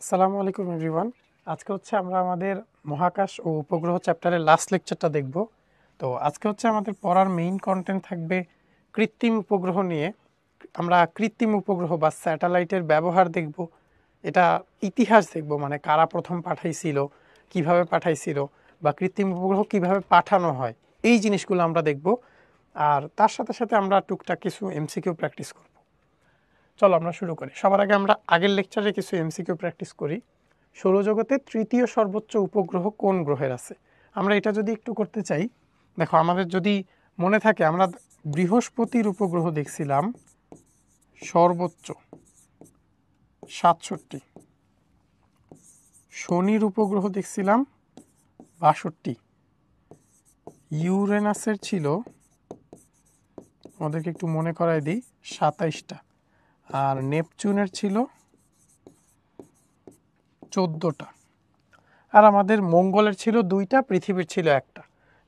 আসসালামু আলাইকুম এভরিওয়ান। আজকে হচ্ছে আমরা আমাদের মহাকাশ ও উপগ্রহ চ্যাপ্টারের লাস্ট লেকচারটা দেখব। তো আজকে হচ্ছে আমাদের পড়ার মেইন কন্টেন্ট থাকবে কৃত্রিম উপগ্রহ নিয়ে। আমরা কৃত্রিম উপগ্রহ বা স্যাটেলাইটের ব্যবহার দেখব, এটা ইতিহাস দেখব, মানে কারা প্রথম পাঠাইছিল, কিভাবে পাঠাইছিল, বা কৃত্রিম উপগ্রহ কিভাবে পাঠানো হয়, এই জিনিসগুলো আমরা দেখব। আর তার সাথে সাথে আমরা টুকটাক কিছু এমসিকিউ প্র্যাকটিস করব। চলো আমরা শুরু করি। সবার আগে আমরা আগের লেকচারে কিছু এমসিকিউ প্র্যাকটিস করি। সৌরজগতের তৃতীয় সর্বোচ্চ উপগ্রহ কোন গ্রহের আছে? আমরা এটা যদি একটু করতে চাই, দেখো আমাদের যদি মনে থাকে আমরা বৃহস্পতির উপগ্রহ দেখছিলাম সর্বোচ্চ 67, শনির উপগ্রহ দেখছিলাম 62, ইউরেনাসের ছিল, আমাদেরকে একটু মনে করাই দিই, 27টা, আর নেপচুনের ছিল 14টা, আর আমাদের মঙ্গলের ছিল 2টা, পৃথিবীর ছিল 1টা।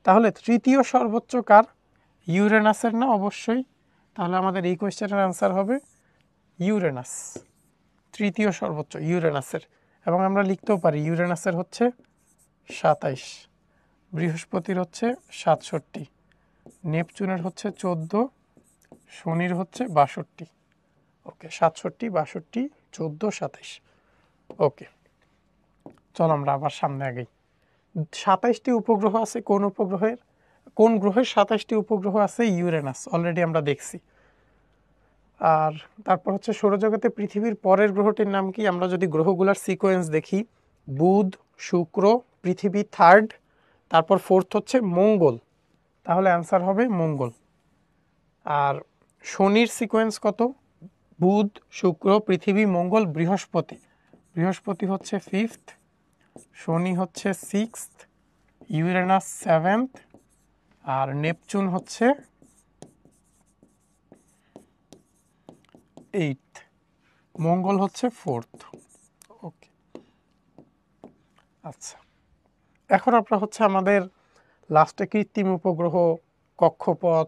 তাহলে তৃতীয় সর্বোচ্চ কার? ইউরেনাসের না? অবশ্যই। তাহলে আমাদের এই কোয়েশ্চেনের আনসার হবে ইউরেনাস। তৃতীয় সর্বোচ্চ ইউরেনাসের, এবং আমরা লিখতেও পারি ইউরেনাসের হচ্ছে 27, বৃহস্পতির হচ্ছে 67, নেপচুনের হচ্ছে 14, শনির হচ্ছে 62। ওকে, 67, 62, 14, 27। ওকে, চলো আমরা আবার সামনে আগেই। 27টি উপগ্রহ আছে কোন উপগ্রহের? কোন গ্রহের 27টি উপগ্রহ আছে? ইউরেনাস, অলরেডি আমরা দেখছি। আর তারপর হচ্ছে সৌরজগতে পৃথিবীর পরের গ্রহটির নাম কি? আমরা যদি গ্রহগুলোর সিকোয়েন্স দেখি, বুধ, শুক্র, পৃথিবী থার্ড, তারপর ফোর্থ হচ্ছে মঙ্গল, তাহলে অ্যান্সার হবে মঙ্গল। আর শনির সিকোয়েন্স কত? বুধ, শুক্র, পৃথিবী, মঙ্গল, বৃহস্পতি। বৃহস্পতি হচ্ছে ফিফথ, শনি হচ্ছে সিক্সথ, ইউরেনাস সেভেন্থ, আর নেপচুন হচ্ছে এইট, মঙ্গল হচ্ছে ফোর্থ। ওকে, আচ্ছা, এখন আমরা হচ্ছে আমাদের লাস্টে কৃত্রিম উপগ্রহ, কক্ষপথ,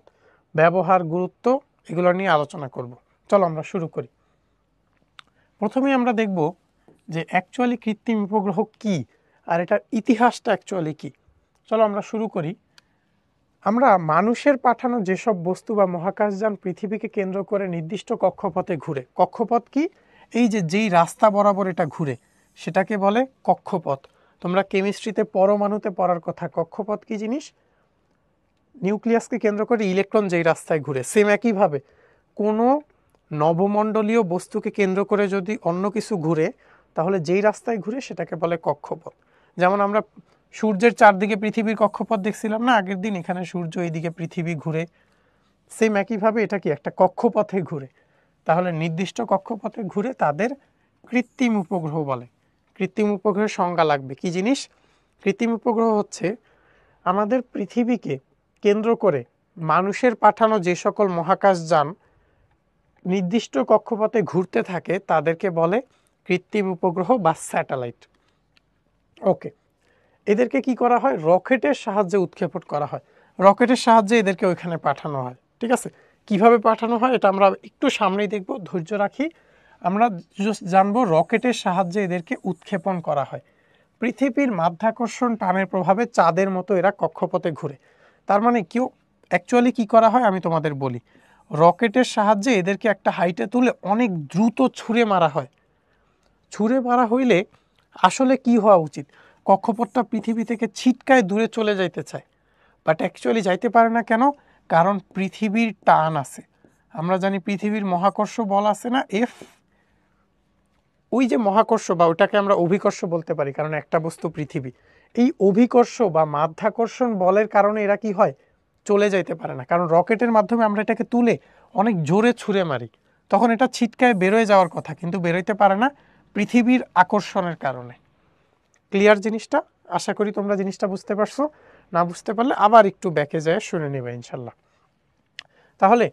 ব্যবহার, গুরুত্ব, এগুলো নিয়ে আলোচনা করব। চলো আমরা শুরু করি। প্রথমেই আমরা দেখব যে অ্যাকচুয়ালি কৃত্রিম উপগ্রহ কি, আর এটার ইতিহাসটা অ্যাকচুয়ালি কি। চলো আমরা শুরু করি। আমরা মানুষের পাঠানো যেসব বস্তু বা মহাকাশযান পৃথিবীকে কেন্দ্র করে নির্দিষ্ট কক্ষপথে ঘুরে, কক্ষপথ কি? এই যে যেই রাস্তা বরাবর এটা ঘুরে সেটাকে বলে কক্ষপথ। তোমরা কেমিস্ট্রিতে পরমাণুতে পড়ার কথা। কক্ষপথ কি জিনিস? নিউক্লিয়াসকে কেন্দ্র করে ইলেকট্রন যেই রাস্তায় ঘুরে, সেম একইভাবে কোনো নবমণ্ডলীয় বস্তুকে কেন্দ্র করে যদি অন্য কিছু ঘুরে, তাহলে যেই রাস্তায় ঘুরে সেটাকে বলে কক্ষপথ। যেমন আমরা সূর্যের চারদিকে পৃথিবীর কক্ষপথ দেখছিলাম না আগের দিন, এখানে সূর্য এইদিকে পৃথিবী ঘুরে, সেম একইভাবে এটা কি একটা কক্ষপথে ঘুরে। তাহলে নির্দিষ্ট কক্ষপথে ঘুরে তাদের কৃত্রিম উপগ্রহ বলে। কৃত্রিম উপগ্রহের সংজ্ঞা লাগবে কি জিনিস? কৃত্রিম উপগ্রহ হচ্ছে আমাদের পৃথিবীকে কেন্দ্র করে মানুষের পাঠানো যে সকল মহাকাশযান নির্দিষ্ট কক্ষপথে ঘুরতে থাকে তাদেরকে বলে কৃত্রিম উপগ্রহ বা স্যাটেলাইট। ওকে, এদেরকে কি করা হয়? রকেটের সাহায্যে উৎক্ষেপণ করা হয়। রকেটের সাহায্যে এদেরকে ওইখানে পাঠানো হয়। ঠিক আছে, কিভাবে পাঠানো হয় এটা আমরা একটু সামনেই দেখব, ধৈর্য রাখি। আমরা জানবো রকেটের সাহায্যে এদেরকে উৎক্ষেপণ করা হয়। পৃথিবীর মাধ্যাকর্ষণ টানের প্রভাবে চাঁদের মতো এরা কক্ষপথে ঘুরে। তার মানে কেউ অ্যাকচুয়ালি কি করা হয় আমি তোমাদের বলি। রকেটের সাহায্যে এদেরকে একটা হাইটে তুলে অনেক দ্রুত ছুঁড়ে মারা হয়। ছুঁড়ে মারা হইলে আসলে কি হওয়া উচিত? কক্ষপথটা পৃথিবী থেকে ছিটকায় দূরে চলে যাইতে চায়, বাট অ্যাকচুয়ালি যাইতে পারে না। কেন? কারণ পৃথিবীর টান আছে। আমরা জানি পৃথিবীর মহাকর্ষ বল আছে না, এফ। ওই যে মহাকর্ষ বা ওটাকে আমরা অভিকর্ষ বলতে পারি, কারণ একটা বস্তু পৃথিবী। এই অভিকর্ষ বা মাধ্যাকর্ষণ বলের কারণে এরা কি হয়? চলে যাইতে পারে না। কারণ রকেটের মাধ্যমে আমরা এটাকে তুলে অনেক জোরে ছুঁড়ে মারি, তখন এটা ছিটকায় বেরোয় যাওয়ার কথা, কিন্তু বেরোইতে পারে না পৃথিবীর আকর্ষণের কারণে। ক্লিয়ার জিনিসটা? আশা করি তোমরা জিনিসটা বুঝতে পারছো। না বুঝতে পারলে আবার একটু ব্যাকে যায় শুনে নেবে ইনশাল্লাহ। তাহলে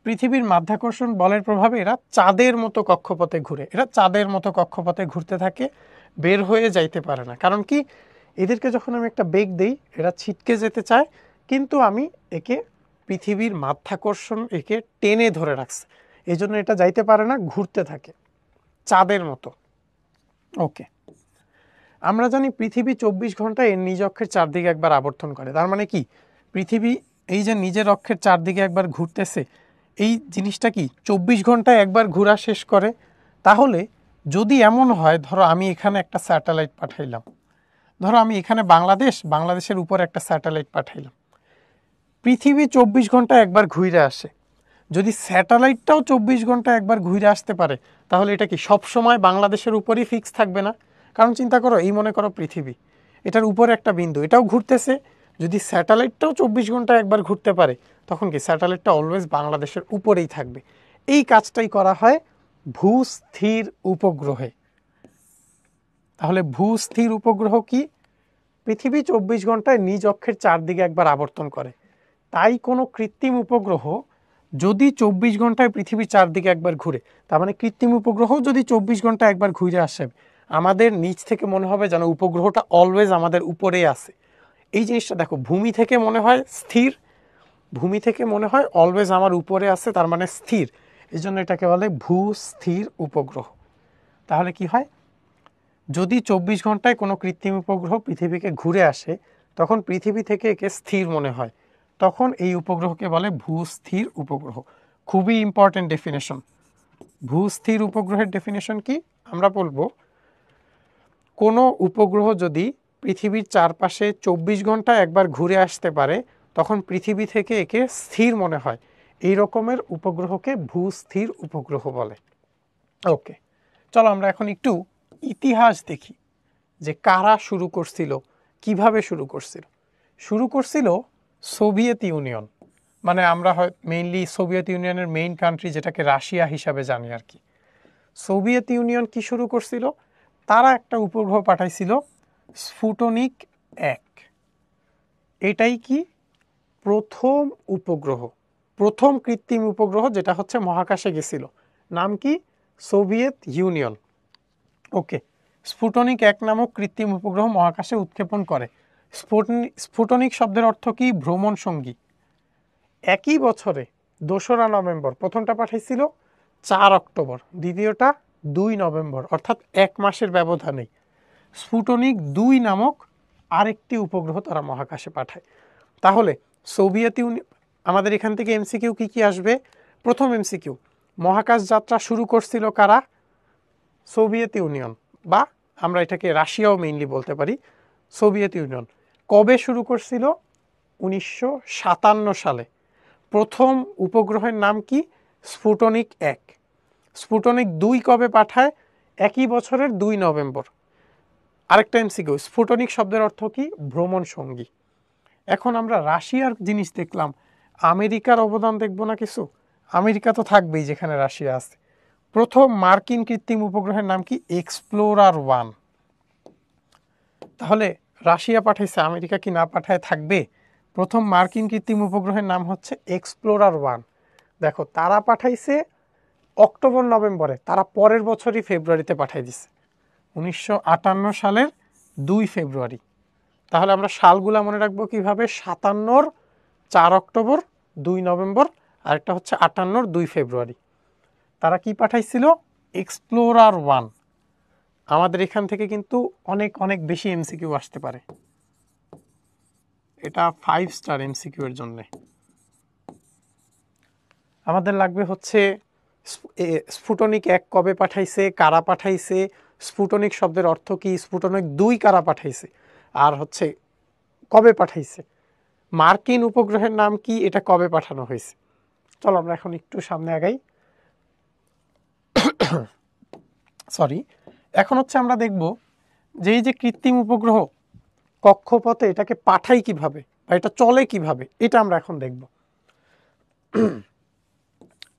পৃথিবীর মাধ্যাকর্ষণ বলের প্রভাবে এরা চাঁদের মতো কক্ষপথে ঘুরে। এরা চাঁদের মতো কক্ষপথে ঘুরতে থাকে, বের হয়ে যাইতে পারে না। কারণ কি? এদেরকে যখন আমি একটা বেগ দেই এরা ছিটকে যেতে চায়, কিন্তু আমি একে পৃথিবীর মাধ্যাকর্ষণ একে টেনে ধরে রাখছে, এই জন্য এটা যাইতে পারে না, ঘুরতে থাকে চাঁদের মতো। ওকে, আমরা জানি পৃথিবী 24 ঘন্টায় এর নিজ অক্ষের চারদিকে একবার আবর্তন করে। তার মানে কি পৃথিবী এই যে নিজের অক্ষের চারদিকে একবার ঘুরতেছে, এই জিনিসটা কি 24 ঘন্টায় একবার ঘোরা শেষ করে? তাহলে যদি এমন হয়, ধরো আমি এখানে একটা স্যাটেলাইট পাঠাইলাম, ধরো আমি এখানে বাংলাদেশের উপর একটা স্যাটেলাইট পাঠাইলাম, পৃথিবী 24 ঘন্টা একবার ঘুরে আসে। যদি স্যাটেলাইটটাও 24 ঘন্টা একবার ঘুরে আসতে পারে, তাহলে এটা কি সব সময় বাংলাদেশের উপরই ফিক্স থাকবে না? কারণ চিন্তা করো, এই মনে করো পৃথিবী, এটার উপরে একটা বিন্দু, এটাও ঘুরতেছে। যদি স্যাটেলাইটটাও 24 ঘন্টা একবার ঘুরতে পারে, তখন কি স্যাটেলাইটটা অলওয়েজ বাংলাদেশের উপরেই থাকবে। এই কাজটাই করা হয় ভূস্থির উপগ্রহে। তাহলে ভূস্থির উপগ্রহ কি? পৃথিবী 24 ঘন্টায় নিজ অক্ষের চারদিকে একবার আবর্তন করে। তাই কোনো কৃত্রিম উপগ্রহ যদি 24 ঘন্টায় পৃথিবীর চারদিকে একবার ঘুরে, তার মানে কৃত্রিম উপগ্রহ যদি 24 ঘন্টা একবার ঘুরে আসে, আমাদের নিচ থেকে মনে হবে যেন উপগ্রহটা অলওয়েজ আমাদের উপরে আছে। এই জিনিসটা দেখো, ভূমি থেকে মনে হয় স্থির, ভূমি থেকে মনে হয় অলওয়েজ আমার উপরে আছে, তার মানে স্থির। এই জন্য এটাকে বলে ভূস্থির উপগ্রহ। তাহলে কি হয়, যদি 24 ঘন্টায় কোনো কৃত্রিম উপগ্রহ পৃথিবীকে ঘুরে আসে, তখন পৃথিবী থেকে একে স্থির মনে হয়, তখন এই উপগ্রহকে বলে ভূস্থির উপগ্রহ। খুবই ইম্পর্টেন্ট ডেফিনেশন। ভূস্থির উপগ্রহের ডেফিনেশন কি আমরা বলবো, কোনো উপগ্রহ যদি পৃথিবীর চারপাশে 24 ঘন্টা একবার ঘুরে আসতে পারে, তখন পৃথিবী থেকে একে স্থির মনে হয়। এই রকমের উপগ্রহকে ভূস্থির উপগ্রহ বলে। ওকে, চলো আমরা এখন একটু ইতিহাস দেখি যে কারা শুরু করছিল, কিভাবে শুরু করছিল। শুরু করছিল সোভিয়েত ইউনিয়ন, মানে আমরা হয় মেইনলি সোভিয়েত ইউনিয়নের মেইন কান্ট্রি যেটাকে রাশিয়া হিসাবে জানি আর কি। সোভিয়েত ইউনিয়ন কি শুরু করছিল, তারা একটা উপগ্রহ পাঠাইছিল স্পুটনিক 1। এটাই কি প্রথম উপগ্রহ, প্রথম কৃত্রিম উপগ্রহ যেটা হচ্ছে মহাকাশে গেছিল। নাম কি? Soviet union. ওকে, স্পুটনিক 1 নামক কৃত্রিম উপগ্রহ মহাকাশে উৎক্ষেপণ করে। স্পুটনিক শব্দের অর্থ কি? ভ্রমণ সঙ্গী। একই বছরে 2রা নভেম্বর প্রথমটা পাঠাইছিল, 4 অক্টোবর দ্বিতীয়টা 2 নভেম্বর, অর্থাৎ 1 মাসের ব্যবধানে স্পুটনিক 2 নামক আরেকটি উপগ্রহ তারা মহাকাশে পাঠায়। তাহলে সোভিয়েত ইউনিয়ন, আমাদের এখান থেকে এমসিকিউ কি কি আসবে? প্রথম এমসিকিউ, মহাকাশ যাত্রা শুরু করছিল কারা? সোভিয়েত ইউনিয়ন, বা আমরা এটাকে রাশিয়াও মেইনলি বলতে পারি। সোভিয়েত ইউনিয়ন কবে শুরু করছিল? 1957 সালে। প্রথম উপগ্রহের নাম কি? স্পুটনিক 1। স্পুটনিক 2 কবে পাঠায়? একই বছরের 2 নভেম্বর। আরেকটা এমসিকিউ, স্পুটনিক শব্দের অর্থ কি? ভ্রমণ সঙ্গী। এখন আমরা রাশিয়ার জিনিস দেখলাম, আমেরিকার অবদান দেখব না কিছু? আমেরিকা তো থাকবেই যেখানে রাশিয়া আছে। প্রথম মার্কিন কৃত্রিম উপগ্রহের নাম কি? এক্সপ্লোরার 1। তাহলে রাশিয়া পাঠাইছে, আমেরিকা কি না পাঠায় থাকবে? প্রথম মার্কিন কৃত্রিম উপগ্রহের নাম হচ্ছে এক্সপ্লোরার 1। দেখো, তারা পাঠাইছে অক্টোবর নভেম্বরে, তারা পরের বছরই ফেব্রুয়ারিতে পাঠাই দিছে, 1958 সালের 2 ফেব্রুয়ারি। তাহলে আমরা সালগুলা মনে রাখবো কিভাবে? 57-র 4 অক্টোবর, 2 নভেম্বর, আরেকটা হচ্ছে 58-র 2 ফেব্রুয়ারি। তারা কি পাঠাইছিল? এক্সপ্লোরার 1। আমাদের এখান থেকে কিন্তু অনেক অনেক বেশি এমসিকিউ আসতে পারে, এটা 5 স্টার এমসিকিউ এর জন্য। আমাদের লাগবে হচ্ছে স্পুটনিক 1 কবে পাঠাইছে, কারা পাঠাইছে, স্পুটনিক শব্দের অর্থ কি, স্পুটনিক 2 কারা পাঠাইছে, আর হচ্ছে কবে পাঠাইছে, মার্কিন উপগ্রহের নাম কি, এটা কবে পাঠানো হয়েছে। চলো আমরা এখন একটু সামনে আগাই। সরি, এখন হচ্ছে আমরা দেখব যে এই যে কৃত্রিম উপগ্রহ কক্ষপথে এটাকে পাঠাই কিভাবে, বা এটা চলে কিভাবে, এটা আমরা এখন দেখব।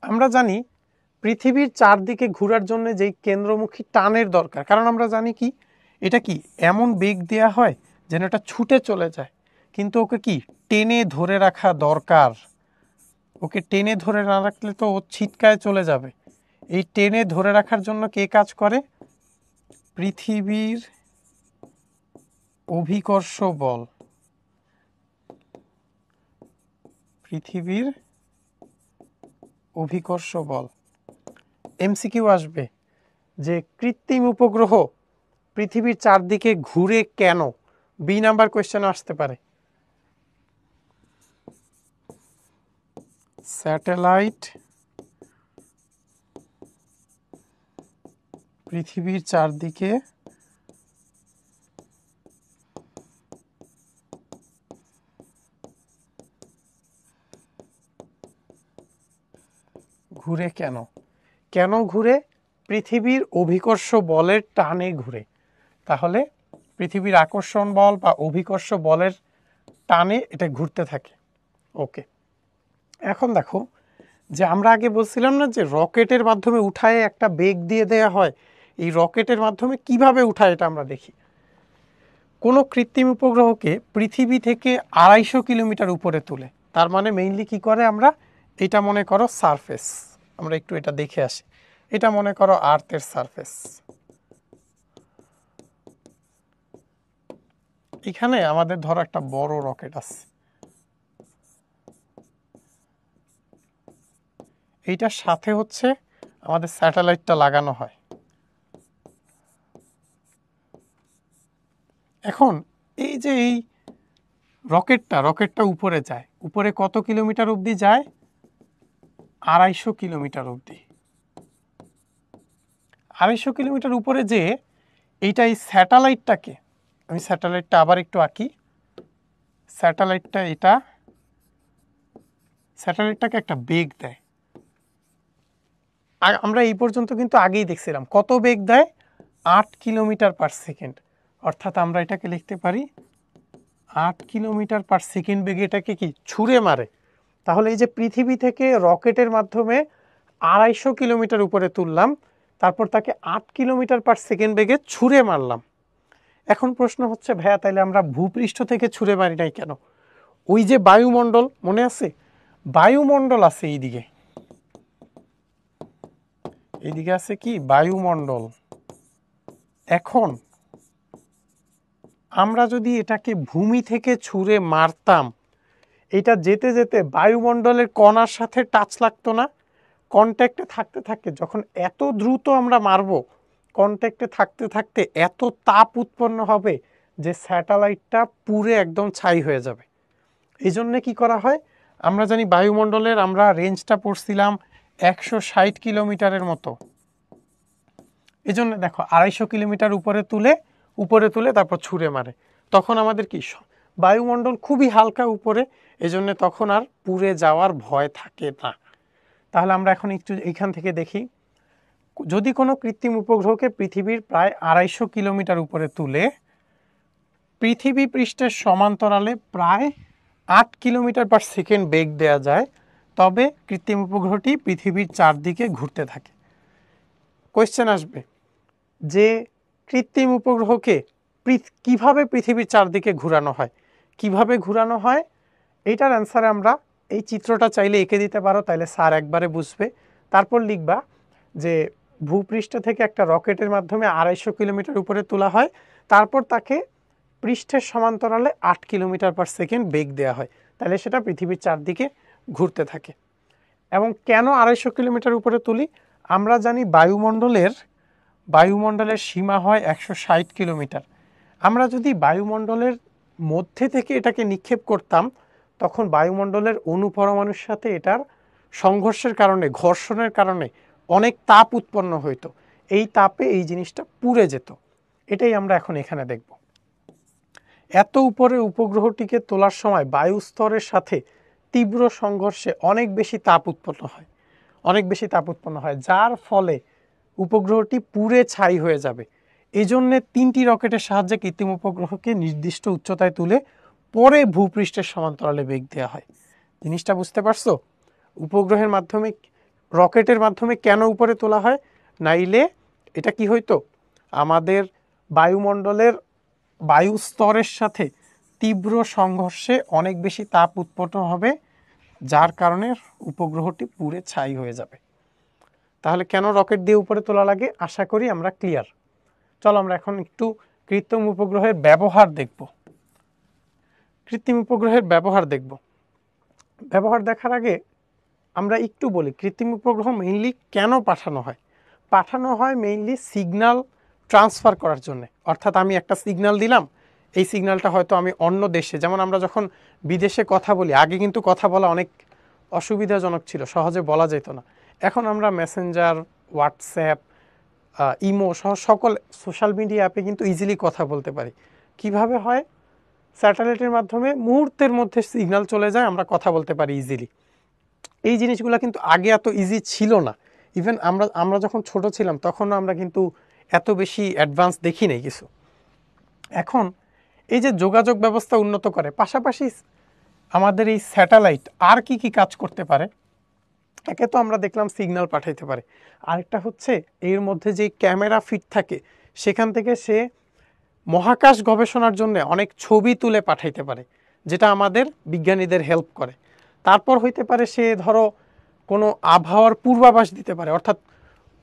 আমরা জানি পৃথিবীর চারদিকে ঘোরার জন্য যেই কেন্দ্রমুখী টানের দরকার, কারণ আমরা জানি কি এটা কি এমন বেগ দেয়া হয় যেন এটা ছুটে চলে যায়, কিন্তু ওকে কি টেনে ধরে রাখা দরকার। ওকে টেনে ধরে না রাখলে তো ও ছিটকায় চলে যাবে। এই টেনে ধরে রাখার জন্য কে কাজ করে? পৃথিবীর অভিকর্ষ বল। পৃথিবীর অভিকর্ষ বল। এমসিকিউ আসবে যে কৃত্রিম উপগ্রহ পৃথিবীর চারদিকে ঘুরে কেন? বি নাম্বার কোয়েশ্চেন আসতে পারে। স্যাটেলাইট পৃথিবীর চারদিকে ঘুরে কেন? কেন ঘুরে? পৃথিবীর অভিকর্ষ বলের টানে ঘুরে। তাহলে পৃথিবীর আকর্ষণ বল বা অভিকর্ষ বলের টানে এটা ঘুরতে থাকে। ওকে, এখন দেখো যে আমরা আগে বলছিলাম না যে রকেটের মাধ্যমে উঠায় একটা বেগ দিয়ে দেয়া হয়, এই রকেটের মাধ্যমে কিভাবে উঠায় এটা আমরা দেখি। কোনো কৃত্রিম উপগ্রহকে পৃথিবী থেকে 250 কিলোমিটার উপরে তুলে, তার মানে মেইনলি কি করে, আমরা এটা মনে করো সারফেস, আমরা একটু এটা দেখে আসি। এটা মনে করো আর্থের সারফেস, এখানে আমাদের ধরো একটা বড় রকেট আছে, এইটার সাথে হচ্ছে আমাদের স্যাটেলাইটটা লাগানো হয়। এখন এই যে এই রকেটটা উপরে যায়, উপরে কত কিলোমিটার অবধি যায়? 250 কিলোমিটার অবধি। 250 কিলোমিটার উপরে যে এইটা এই স্যাটেলাইটটাকে, আমি স্যাটেলাইটটা আবার একটু আঁকি, স্যাটেলাইটটাকে একটা বেগ দেয়। আমরা এই পর্যন্ত কিন্তু আগেই দেখছিলাম কত বেগ দেয়, 8 কিলোমিটার পার সেকেন্ড। অর্থাৎ আমরা এটাকে লিখতে পারি 8 কিলোমিটার পার সেকেন্ড বেগে এটাকে কি ছুঁড়ে মারে। তাহলে এই যে পৃথিবী থেকে রকেটের মাধ্যমে 250 কিলোমিটার উপরে তুললাম, তারপর তাকে 8 কিলোমিটার পার সেকেন্ড বেগে ছুঁড়ে মারলাম। এখন প্রশ্ন হচ্ছে ভাইয়া তাইলে আমরা ভূপৃষ্ঠ থেকে ছুঁড়ে মারি নাই কেন? ওই যে বায়ুমণ্ডল মনে আছে, বায়ুমণ্ডল আছে এইদিকে, এইদিকে আছে কি বায়ুমণ্ডল। এখন আমরা যদি এটাকে ভূমি থেকে ছুঁড়ে মারতাম, এটা যেতে যেতে বায়ুমণ্ডলের কণার সাথে টাচ লাগতো না? কন্ট্যাক্টে থাকতে থাকতে যখন এত দ্রুত আমরা মারব, কন্ট্যাক্টে থাকতে থাকতে এত তাপ উৎপন্ন হবে যে স্যাটেলাইটটা পুরে একদম ছাই হয়ে যাবে। এই জন্যে কী করা হয়, আমরা জানি বায়ুমণ্ডলের আমরা রেঞ্জটা পড়ছিলাম 160 কিলোমিটারের মতো। এই জন্য দেখো 250 কিলোমিটার উপরে তুলে তারপর ছুঁড়ে মারে। তখন আমাদের কি বায়ুমণ্ডল খুবই হালকা উপরে, এজন্য তখন আর পুড়ে যাওয়ার ভয় থাকে না। তাহলে আমরা এখন একটু এইখান থেকে দেখি, যদি কোনো কৃত্রিম উপগ্রহকে পৃথিবীর প্রায় 250 কিলোমিটার উপরে তুলে পৃথিবী পৃষ্ঠের সমান্তরালে প্রায় 8 কিলোমিটার পার সেকেন্ড বেগ দেওয়া যায়, তবে কৃত্রিম উপগ্রহটি পৃথিবীর চারদিকে ঘুরতে থাকে। কোয়েশ্চেন আসবে যে কৃত্রিম উপগ্রহকে কিভাবে পৃথিবীর চারদিকে ঘোরানো হয়, কিভাবে ঘোরানো হয়? এইটার অ্যান্সারে আমরা এই চিত্রটা চাইলে এঁকে দিতে পারো, তাইলে স্যার একবারে বুঝবে। তারপর লিখবা যে ভূপৃষ্ঠ থেকে একটা রকেটের মাধ্যমে 250 কিলোমিটার উপরে তোলা হয়, তারপর তাকে পৃষ্ঠের সমান্তরালে 8 কিলোমিটার পার সেকেন্ড বেগ দেওয়া হয়, তাহলে সেটা পৃথিবীর চারদিকে ঘুরতে থাকে। এবং কেন 250 কিলোমিটার উপরে তুলি? আমরা জানি বায়ুমণ্ডলের সীমা হয় 160 কিলোমিটার। আমরা যদি বায়ুমণ্ডলের মধ্যে থেকে এটাকে নিক্ষেপ করতাম, তখন বায়ুমণ্ডলের অণুপরমাণুর সাথে এটার সংঘর্ষের কারণে, ঘর্ষণের কারণে অনেক তাপ উৎপন্ন হইতো, এই তাপে এই জিনিসটা পুড়ে যেত। এটাই আমরা এখন এখানে দেখব। এত উপরে উপগ্রহটিকে তোলার সময় বায়ুস্তরের সাথে তীব্র সংঘর্ষে অনেক বেশি তাপ উৎপন্ন হয়, যার ফলে উপগ্রহটি পুড়ে ছাই হয়ে যাবে। এই জন্যে 3টি রকেটের সাহায্যে কৃত্রিম উপগ্রহকে নির্দিষ্ট উচ্চতায় তুলে পরে ভূপৃষ্ঠের সমান্তরালে বেগ দেওয়া হয়। জিনিসটা বুঝতে পারছো? উপগ্রহের মাধ্যমে, রকেটের মাধ্যমে কেন উপরে তোলা হয়? নাইলে এটা কি হইতো, আমাদের বায়ুমণ্ডলের বায়ুস্তরের সাথে তীব্র সংঘর্ষে অনেক বেশি তাপ উৎপন্ন হবে, যার কারণে উপগ্রহটি পুড়ে ছাই হয়ে যাবে। তাহলে কেন রকেট দিয়ে উপরে তোলা লাগে, আশা করি আমরা ক্লিয়ার। চলো আমরা এখন একটু কৃত্রিম উপগ্রহের ব্যবহার দেখব। ব্যবহার দেখার আগে আমরা একটু বলি কৃত্রিম উপগ্রহ মেইনলি কেন পাঠানো হয়। মেইনলি সিগন্যাল ট্রান্সফার করার জন্য। অর্থাৎ আমি একটা সিগন্যাল দিলাম, এই সিগন্যালটা হয়তো আমি অন্য দেশে, যেমন আমরা যখন বিদেশে কথা বলি, আগে কিন্তু কথা বলা অনেক অসুবিধাজনক ছিল, সহজে বলা যেত না। এখন আমরা মেসেঞ্জার, হোয়াটসঅ্যাপ, ইমো সহ সকল সোশ্যাল মিডিয়া অ্যাপে কিন্তু ইজিলি কথা বলতে পারি। কিভাবে হয়? স্যাটেলাইটের মাধ্যমে মুহূর্তের মধ্যে সিগন্যাল চলে যায়, আমরা কথা বলতে পারি ইজিলি। এই জিনিসগুলো কিন্তু আগে এত ইজি ছিল না। ইভেন আমরা যখন ছোট ছিলাম তখনও আমরা কিন্তু এত বেশি অ্যাডভান্স দেখি নাই কিছু। এখন এই যে যোগাযোগ ব্যবস্থা উন্নত করে, পাশাপাশি আমাদের এই স্যাটেলাইট আর কি কি কাজ করতে পারে? একে তো আমরা দেখলাম সিগন্যাল পাঠাইতে পারে, আরেকটা হচ্ছে এর মধ্যে যে ক্যামেরা ফিট থাকে সেখান থেকে সে মহাকাশ গবেষণার জন্য অনেক ছবি তুলে পাঠাইতে পারে, যেটা আমাদের বিজ্ঞানীদের হেল্প করে। তারপর হইতে পারে সে ধরো কোনো আবহাওয়ার পূর্বাভাস দিতে পারে, অর্থাৎ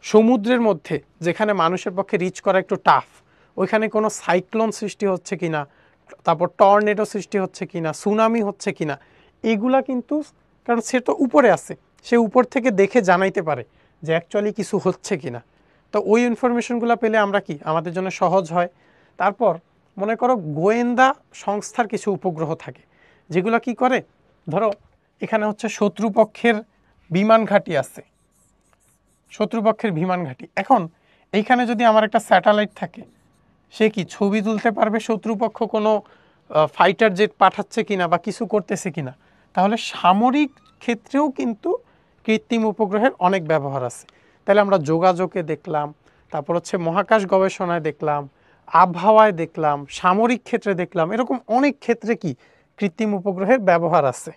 সমুদ্রের মধ্যে যেখানে মানুষের পক্ষে রিচ করা একটু টাফ, ওইখানে কোনো সাইক্লোন সৃষ্টি হচ্ছে কিনা, তারপর টর্নেডো সৃষ্টি হচ্ছে কিনা, সুনামি হচ্ছে কিনা, এগুলা কিন্তু, কারণ সে তো উপরে আছে, সে উপর থেকে দেখে জানাইতে পারে যে অ্যাকচুয়ালি কিছু হচ্ছে কিনা। তো ওই ইনফরমেশনগুলো পেলে আমরা কি, আমাদের জন্য সহজ হয়। তারপর মনে করো গোয়েন্দা সংস্থার কিছু উপগ্রহ থাকে যেগুলো কি করে, ধরো এখানে হচ্ছে শত্রুপক্ষের বিমান ঘাঁটি আছে, শত্রুপক্ষের বিমান ঘাঁটি, এখন এইখানে যদি আমার একটা স্যাটেলাইট থাকে, সে কি ছবি তুলতে পারবে শত্রুপক্ষ কোনো ফাইটার জেট পাঠাচ্ছে কিনা বা কিছু করতেছে কিনা। তাহলে সামরিক ক্ষেত্রেও কিন্তু কৃত্রিম উপগ্রহের অনেক ব্যবহার আছে। তাহলে আমরা যোগাযোগে দেখলাম, তারপর হচ্ছে মহাকাশ গবেষণায় দেখলাম, আবহাওয়ায় দেখলাম, সামরিক ক্ষেত্রে দেখলাম, এরকম অনেক ক্ষেত্রে কি কৃত্রিম উপগ্রহের ব্যবহার আছে।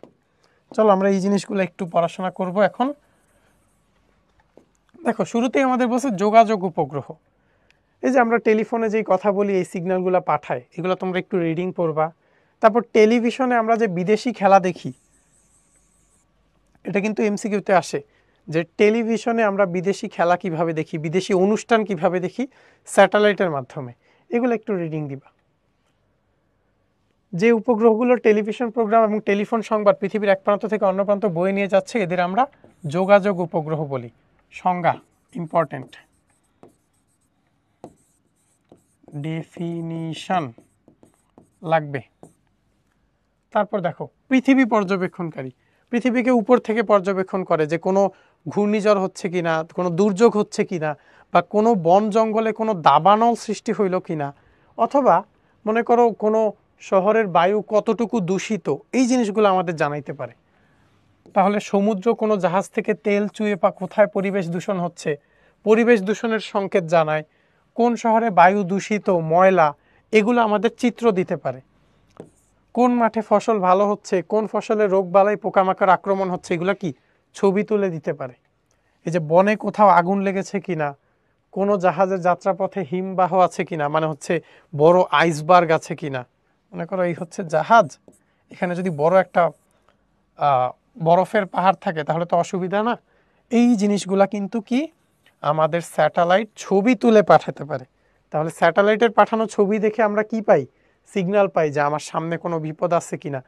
চলো আমরা এই জিনিসগুলো একটু পড়াশোনা করব এখন। দেখো শুরুতেই আমাদের বলছে যোগাযোগ উপগ্রহ। এই যে আমরা টেলিফোনে যেই কথা বলি, এই সিগন্যালগুলো পাঠায়, এগুলো তোমরা একটু রিডিং পড়বা। তারপর টেলিভিশনে আমরা যে বিদেশি খেলা দেখি, এটা কিন্তু এমসিকিউতে আসে যে টেলিভিশনে আমরা বিদেশি খেলা কিভাবে দেখি, বিদেশি অনুষ্ঠান কিভাবে দেখি, স্যাটেলাইটের মাধ্যমে, এগুলো একটু রিডিং দিবা। যে উপগ্রহগুলো টেলিভিশন প্রোগ্রাম এবং টেলিফোন সংবাদ পৃথিবীর এক প্রান্ত থেকে অন্য প্রান্ত বয়ে নিয়ে যাচ্ছে, এদের আমরা যোগাযোগ উপগ্রহ বলি। সংজ্ঞা ইম্পর্টেন্ট, ডেফিনিশন লাগবে। তারপর দেখো পৃথিবী পর্যবেক্ষণকারী, পৃথিবীকে উপর থেকে পর্যবেক্ষণ করে যে কোনো ঘূর্ণিঝড় হচ্ছে কিনা, কোনো দুর্যোগ হচ্ছে কিনা, বা কোনো বন জঙ্গলে কোনো দাবানল সৃষ্টি হইল কিনা, অথবা মনে করো কোনো শহরের বায়ু কতটুকু দূষিত, এই জিনিসগুলো আমাদের জানাইতে পারে। তাহলে সমুদ্র কোনো জাহাজ থেকে তেল চুইয়ে বা কোথায় পরিবেশ দূষণ হচ্ছে, পরিবেশ দূষণের সংকেত জানায়। কোন শহরে বায়ু দূষিত, ময়লা, এগুলো আমাদের চিত্র দিতে পারে। কোন মাঠে ফসল ভালো হচ্ছে, কোন ফসলে রোগ বালাই পোকামাকড় আক্রমণ হচ্ছে, এগুলো কি ছবি তুলে দিতে পারে। এই যে বনে কোথাও আগুন লেগেছে কিনা, কোনো জাহাজের যাত্রাপথে হিমবাহ আছে কিনা, মানে হচ্ছে বড় আইসবার্গ আছে কিনা। মনে করো এই হচ্ছে জাহাজ, এখানে যদি বড় একটা বরফের পাহাড় থাকে তাহলে তো অসুবিধা না। এই জিনিসগুলা কিন্তু কি আমাদের স্যাটেলাইট ছবি তুলে পাঠাতে পারে। তাহলে স্যাটেলাইটের পাঠানো ছবি দেখে আমরা কি পাই, সিগন্যাল পাই যে আমার সামনে কোনো বিপদ আছে কিনা,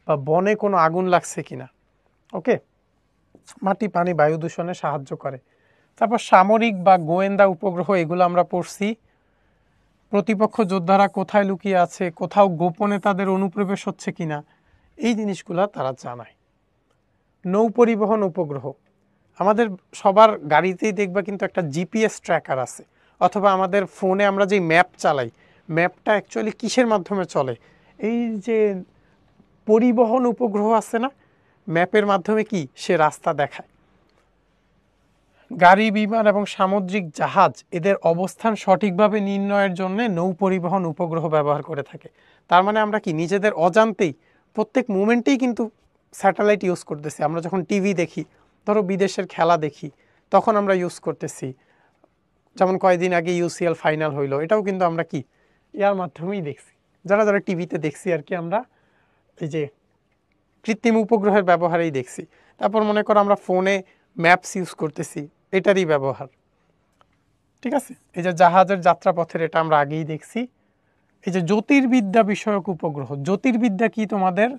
বা বনে কোনো আগুন লাগছে কিনা। ওকে, মাটি পানি বায়ু দূষণে সাহায্য করে। তারপর সামরিক বা গোয়েন্দা উপগ্রহ, এগুলো আমরা পড়ছি। প্রতিপক্ষ যোদ্ধারা কোথায় লুকিয়ে আছে, কোথাও গোপনে তাদের অনুপ্রবেশ হচ্ছে কিনা, এই জিনিসগুলো তারা জানায়। নৌ পরিবহন উপগ্রহ, আমাদের সবার গাড়িতেই দেখবা কিন্তু একটা জিপিএস ট্র্যাকার আছে, অথবা আমাদের ফোনে আমরা যে ম্যাপ চালাই, ম্যাপটা অ্যাকচুয়ালি কিসের মাধ্যমে চলে, এই যে পরিবহন উপগ্রহ আছে না, ম্যাপের মাধ্যমে কি সে রাস্তা দেখায়। গাড়ি, বিমান এবং সামুদ্রিক জাহাজ, এদের অবস্থান সঠিকভাবে নির্ণয়ের জন্য নৌ পরিবহন উপগ্রহ ব্যবহার করে থাকে। তার মানে আমরা কি নিজেদের অজান্তেই প্রত্যেক মুমেন্টেই কিন্তু স্যাটেলাইট ইউজ করতেছি। আমরা যখন টিভি দেখি, ধরো বিদেশের খেলা দেখি, তখন আমরা ইউজ করতেছি। যেমন কয়েকদিন আগে ইউসিএল ফাইনাল হইলো, এটাও কিন্তু আমরা কি ইয়ার মাধ্যমেই দেখছি, যারা যারা টিভিতে দেখছি আর কি, আমরা এই যে কৃত্রিম উপগ্রহের ব্যবহারেই দেখছি। তারপর মনে করো আমরা ফোনে ম্যাপস ইউজ করতেছি, এটারই ব্যবহার। ঠিক আছে, এই যে জাহাজের যাত্রাপথের, এটা আমরা আগেই দেখছি। এই যে জ্যোতির্বিদ্যা বিষয়ক উপগ্রহ, জ্যোতির্বিদ্যা কি, তোমাদের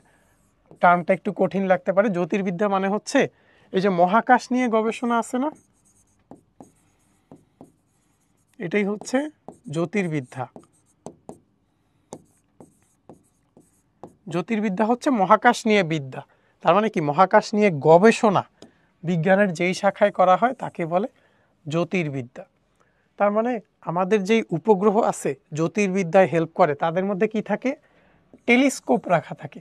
টার্মটা একটু কঠিন লাগতে পারে। জ্যোতির্বিদ্যা মানে হচ্ছে এই যে মহাকাশ নিয়ে গবেষণা আছে না, এটাই হচ্ছে জ্যোতির্বিদ্যা। জ্যোতির্বিদ্যা হচ্ছে মহাকাশ নিয়ে বিদ্যা, তার মানে কি মহাকাশ নিয়ে গবেষণা বিজ্ঞানের যেই শাখায় করা হয় তাকে বলে জ্যোতির্বিদ্যা। তার মানে আমাদের যেই উপগ্রহ আছে জ্যোতির্বিদ্যায় হেল্প করে, তাদের মধ্যে কি থাকে, টেলিস্কোপ রাখা থাকে।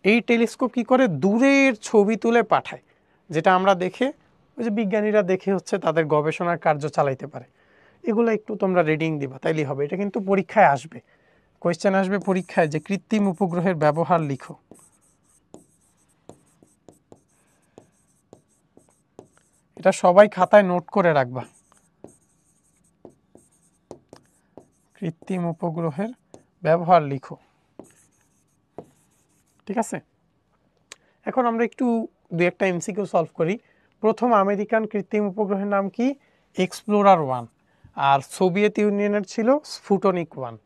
এই টেলিস্কোপ কি করে, দূরের ছবি তুলে পাঠায়, যেটা আমরা দেখে ওই যে বিজ্ঞানীরা দেখে হচ্ছে তাদের গবেষণার কার্য চালাইতে পারে। এগুলো একটু তোমরা রিডিং দিবা, তাইলেই হবে। এটা কিন্তু পরীক্ষায় আসবে, কোয়েশ্চেন আসবে পরীক্ষায় যে কৃত্রিম উপগ্রহের ব্যবহার লিখো। এটা সবাই খাতায় নোট করে রাখবা, কৃত্রিম উপগ্রহের ব্যবহার লিখো, ঠিক আছে। এখন আমরা একটু দুই একটা এমসিকিউ সলভ করি। প্রথম আমেরিকান কৃত্রিম উপগ্রহের নাম কি, এক্সপ্লোরার 1, আর সোভিয়েত ইউনিয়নের ছিল স্পুটনিক 1।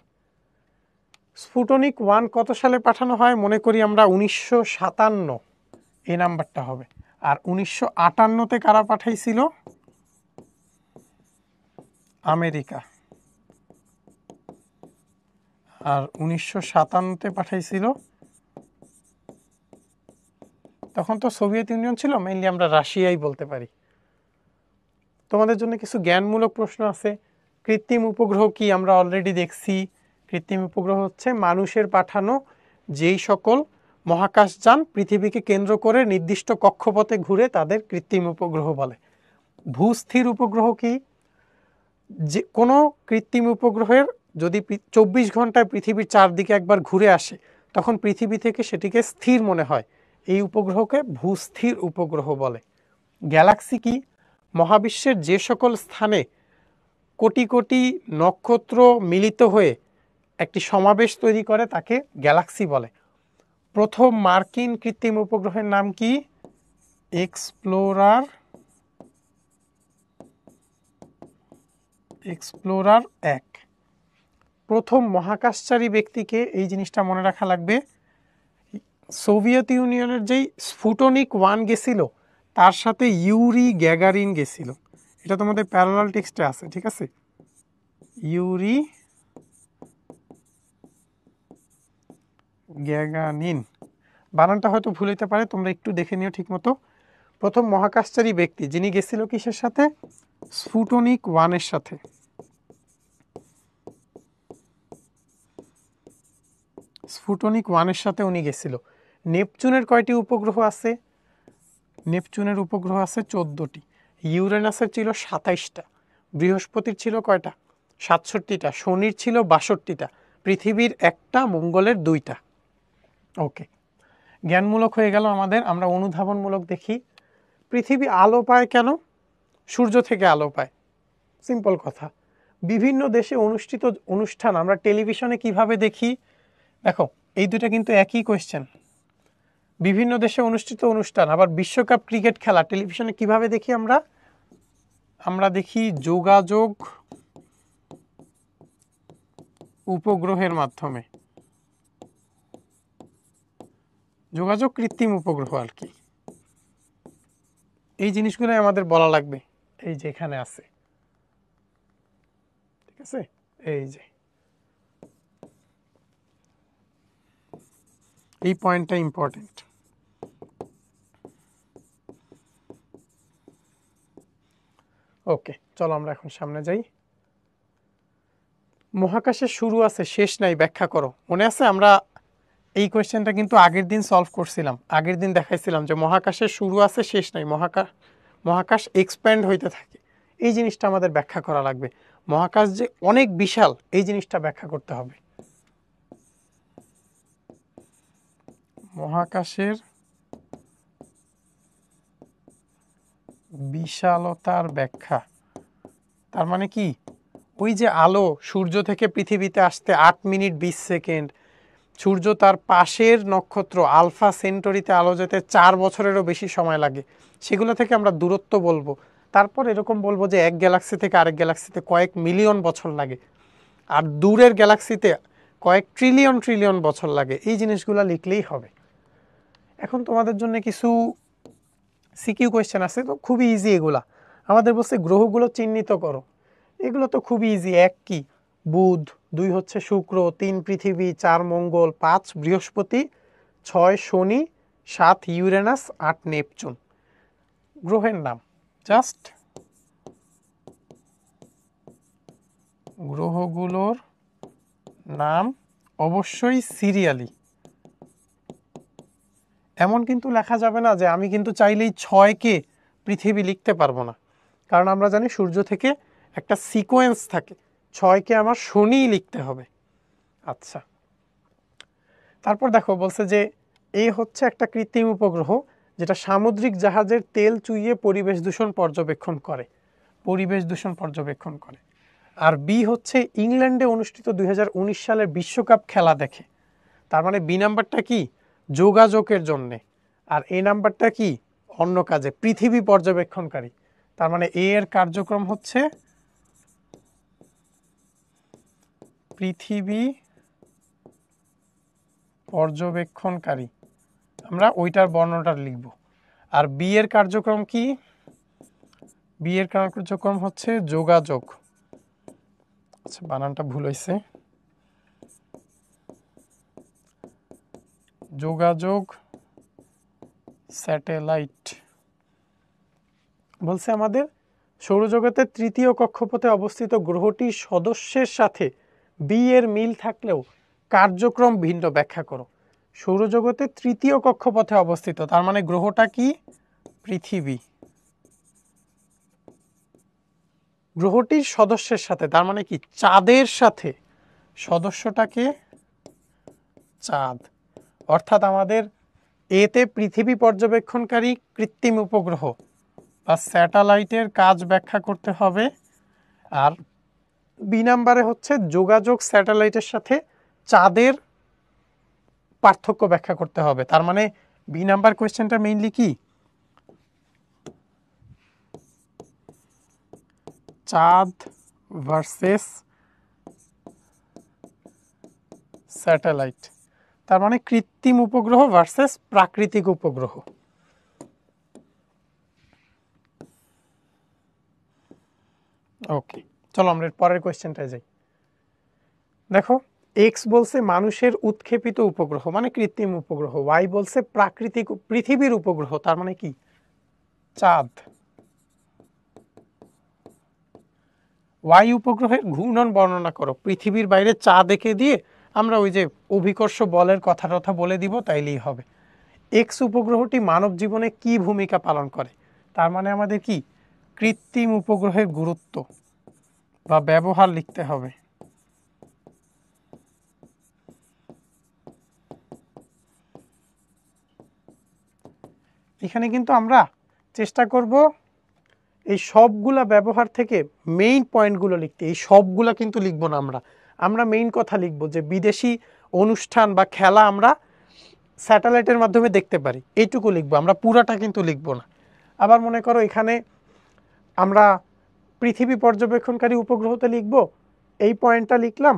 স্পুটনিক 1 কত সালে পাঠানো হয়, মনে করি আমরা 1957, এই নাম্বারটা হবে। আর 1958-তে কারা পাঠাইছিল, আমেরিকা। আর 1957-তে পাঠাইছিল, তখন তো সোভিয়েত ইউনিয়ন ছিল, মেইনলি আমরা রাশিয়াই বলতে পারি। তোমাদের জন্য কিছু জ্ঞানমূলক প্রশ্ন আছে। কৃত্রিম উপগ্রহ কি আমরা অলরেডি দেখছি। কৃত্রিম উপগ্রহ হচ্ছে মানুষের পাঠানো যেই সকল মহাকাশযান পৃথিবীকে কেন্দ্র করে নির্দিষ্ট কক্ষপথে ঘুরে তাদের কৃত্রিম উপগ্রহ বলে। ভূস্থির উপগ্রহ কি, যে কোনো কৃত্রিম উপগ্রহের যদি 24 ঘন্টায় পৃথিবীর চারদিকে একবার ঘুরে আসে তখন পৃথিবী থেকে সেটিকে স্থির মনে হয়, এই উপগ্রহকে ভূস্থির উপগ্রহ বলে। গ্যালাক্সি কি, মহাবিশ্বের যে সকল স্থানে কোটি কোটি নক্ষত্র মিলিত হয়ে একটি সমাবেশ তৈরি করে তাকে গ্যালাক্সি বলে। প্রথম মার্কিন কৃত্রিম উপগ্রহের নাম কি, এক্সপ্লোরার 1। প্রথম মহাকাশচারী ব্যক্তিকে, এই জিনিসটা মনে রাখা লাগবে, সোভিয়েত ইউনিয়নের যেই স্পুটনিক 1 গেছিল তার সাথে ইউরি গ্যাগারিন গেছিল। এটা তোমাদের প্যারালাল টেক্সটে আছে, ঠিক আছে। ইউরি গ্যাগারিন, বানানটা হয়তো ভুল হতে পারে, তোমরা একটু দেখে নিও ঠিক মতো। প্রথম মহাকাশচারী ব্যক্তি যিনি গেছিল কিসের সাথে, স্পুটনিক 1-এর সাথে। স্পুটনিক 1-এর সাথে উনি গেছিল। নেপচুনের কয়টি উপগ্রহ আছে, নেপচুনের উপগ্রহ আছে 14টি। ইউরেনাসের ছিল 27টা। বৃহস্পতির ছিল কয়টা, 67টা। শনির ছিল 62টা। পৃথিবীর 1টা, মঙ্গলের 2টা। ওকে, জ্ঞানমূলক হয়ে গেল আমাদের। আমরা অনুধাবনমূলক দেখি। পৃথিবী আলো পায় কেন, সূর্য থেকে আলো পায়। সিম্পল কথা, বিভিন্ন দেশে অনুষ্ঠিত অনুষ্ঠান আমরা টেলিভিশনে কিভাবে দেখি। দেখো এই দুটো কিন্তু একই কোয়েশ্চেন। বিভিন্ন দেশে অনুষ্ঠিত অনুষ্ঠান, আবার বিশ্বকাপ ক্রিকেট খেলা টেলিভিশনে কিভাবে দেখি আমরা, আমরা দেখি যোগাযোগ উপগ্রহের মাধ্যমে। যোগাযোগ কৃত্রিম উপগ্রহ আর কি। এই জিনিসগুলোই আমাদের বলা লাগবে, এই যে এখানে আছে, ঠিক আছে। এই যে এই পয়েন্টটা ইম্পর্টেন্ট। ওকে, চলো আমরা এখন সামনে যাই। মহাকাশের শুরু আছে শেষ নাই, ব্যাখ্যা করো। মনে আছে আমরা এই কোয়েশ্চেনটা কিন্তু আগের দিন সলভ করছিলাম। আগের দিন দেখাইছিলাম যে মহাকাশের শুরু আছে শেষ নাই, মহাকাশ এক্সপ্যান্ড হইতে থাকে। এই জিনিসটা আমাদের ব্যাখ্যা করা লাগবে। মহাকাশ যে অনেক বিশাল, এই জিনিসটা ব্যাখ্যা করতে হবে। মহাকাশের বিশালতার ব্যাখ্যা, তার মানে কি, ওই যে আলো সূর্য থেকে পৃথিবীতে আসতে 8 মিনিট 20 সেকেন্ড, সূর্য তার পাশের নক্ষত্র আলফা সেন্টরিতে আলো যেতে 4 বছরেরও বেশি সময় লাগে, সেগুলো থেকে আমরা দূরত্ব বলবো। তারপর এরকম বলবো যে এক গ্যালাক্সি থেকে আরেক গ্যালাক্সিতে কয়েক মিলিয়ন বছর লাগে, আর দূরের গ্যালাক্সিতে কয়েক ট্রিলিয়ন ট্রিলিয়ন বছর লাগে। এই জিনিসগুলো লিখলেই হবে। এখন তোমাদের জন্য কিছু সিকিউ কোয়েশ্চেন আছে, তো খুবই ইজি এগুলা। আমাদের বলছে গ্রহগুলো চিহ্নিত করো। এগুলো তো খুবই ইজি। 1 কি বুধ, 2 হচ্ছে শুক্র, 3 পৃথিবী, 4 মঙ্গল, 5 বৃহস্পতি, 6 শনি, 7 ইউরেনাস, 8 নেপচুন। গ্রহের নাম, জাস্ট গ্রহগুলোর নাম, অবশ্যই সিরিয়ালি। এমন কিন্তু লেখা যাবে না যে আমি কিন্তু চাইলেই 6কে পৃথিবী লিখতে পারবো না, কারণ আমরা জানি সূর্য থেকে একটা সিকোয়েন্স থাকে, 6কে আমার শনিই লিখতে হবে। আচ্ছা, তারপর দেখো বলছে যে এ হচ্ছে একটা কৃত্রিম উপগ্রহ যেটা সামুদ্রিক জাহাজের তেল চুইয়ে পরিবেশ দূষণ পর্যবেক্ষণ করে, পরিবেশ দূষণ পর্যবেক্ষণ করে। আর বি হচ্ছে ইংল্যান্ডে অনুষ্ঠিত 2019 সালের বিশ্বকাপ খেলা দেখে। তার মানে বি নাম্বারটা কি, যোগাযোগের জন্যে, আর এ নাম্বারটা কি, অন্য কাজে, পৃথিবী পর্যবেক্ষণকারী। তার মানে এ এর কার্যক্রম হচ্ছে পৃথিবী পর্যবেক্ষণকারী, আমরা ওইটার বর্ণনাটা লিখব। আর বি এর কার্যক্রম কি, বি এর কার্যক্রম হচ্ছে যোগাযোগ। আচ্ছা, বানানটা ভুল হয়েছে, যোগাযোগ স্যাটেলাইট। বলছে আমাদের সৌরজগতের তৃতীয় কক্ষপথে অবস্থিত গ্রহটির সদস্যের সাথে বি এর মিল থাকলেও কার্যক্রম ভিন্ন ব্যাখ্যা করো। সৌরজগতের তৃতীয় কক্ষপথে অবস্থিত, তার মানে গ্রহটা কি, পৃথিবী। গ্রহটির সদস্যের সাথে, তার মানে কি, চাঁদের সাথে, সদস্যটাকে চাঁদ। অর্থাৎ আমাদের এতে পৃথিবী পর্যবেক্ষণকারী কৃত্রিম উপগ্রহ বা স্যাটেলাইটের কাজ ব্যাখ্যা করতে হবে। আর বি নাম্বারে হচ্ছে যোগাযোগ স্যাটেলাইটের সাথে চাঁদের পার্থক্য ব্যাখ্যা করতে হবে। তার মানে বি নাম্বার কোয়েশ্চেনটা মেইনলি কি, চাঁদ ভার্সেস স্যাটেলাইট, তার মানে কৃত্রিম উপগ্রহ ভার্সেস প্রাকৃতিক উপগ্রহ। ওকে, চলো আমরা পরের কোয়েশ্চেনটায় যাই। দেখো এক্স বলছে মানুষের উৎক্ষেপিত উপগ্রহ মানে কৃত্রিম উপগ্রহ, ওয়াই বলছে প্রাকৃতিক পৃথিবীর উপগ্রহ, তার মানে কি, চাঁদ। ওয়াই উপগ্রহের ঘূর্ণন বর্ণনা করো, পৃথিবীর বাইরে চাঁদ এঁকে দিয়ে আমরা ওই যে অভিকর্ষ বলের কথা বলে দিব, তাইলেই হবে। এক্স উপগ্রহটি মানব জীবনে কি ভূমিকা পালন করে, তার মানে আমাদের কি, কৃত্রিম উপগ্রহের গুরুত্ব বা ব্যবহার লিখতে হবে। এখানে কিন্তু আমরা চেষ্টা করব এই সবগুলা ব্যবহার থেকে মেইন পয়েন্টগুলো লিখতে। এই সবগুলা কিন্তু লিখবো না, আমরা মেইন কথা লিখবো যে বিদেশি অনুষ্ঠান বা খেলা আমরা স্যাটেলাইটের মাধ্যমে দেখতে পারি, এইটুকু লিখবো, আমরা পুরাটা কিন্তু লিখবো না। আবার মনে করো এখানে আমরা পৃথিবী পর্যবেক্ষণকারী উপগ্রহতে লিখবো, এই পয়েন্টটা লিখলাম,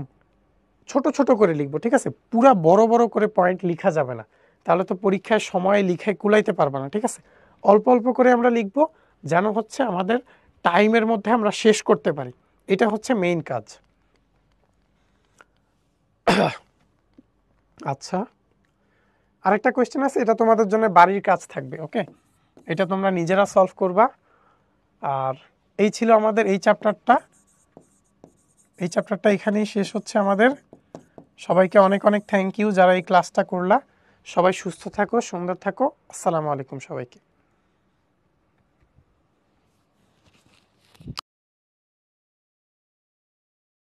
ছোট ছোট করে লিখবো, ঠিক আছে, পুরা বড় বড় করে পয়েন্ট লিখা যাবে না, তাহলে তো পরীক্ষায় সময় লিখে কুলাইতে পারবে না, ঠিক আছে। অল্প অল্প করে আমরা লিখবো, যেন হচ্ছে আমাদের টাইমের মধ্যে আমরা শেষ করতে পারি, এটা হচ্ছে মেইন কাজ। আচ্ছা, আরেকটা কোয়েশ্চেন আছে, এটা তোমাদের জন্য বাড়ির কাজ থাকবে, ওকে, এটা তোমরা নিজেরা সলভ করবা। আর এই ছিল আমাদের এই চ্যাপ্টারটা, এই চ্যাপ্টারটা এখানেই শেষ হচ্ছে আমাদের। সবাইকে অনেক অনেক থ্যাংক ইউ যারা এই ক্লাসটা করলা। সবাই সুস্থ থাকো, সুন্দর থাকো। আসসালামু আলাইকুম সবাইকে।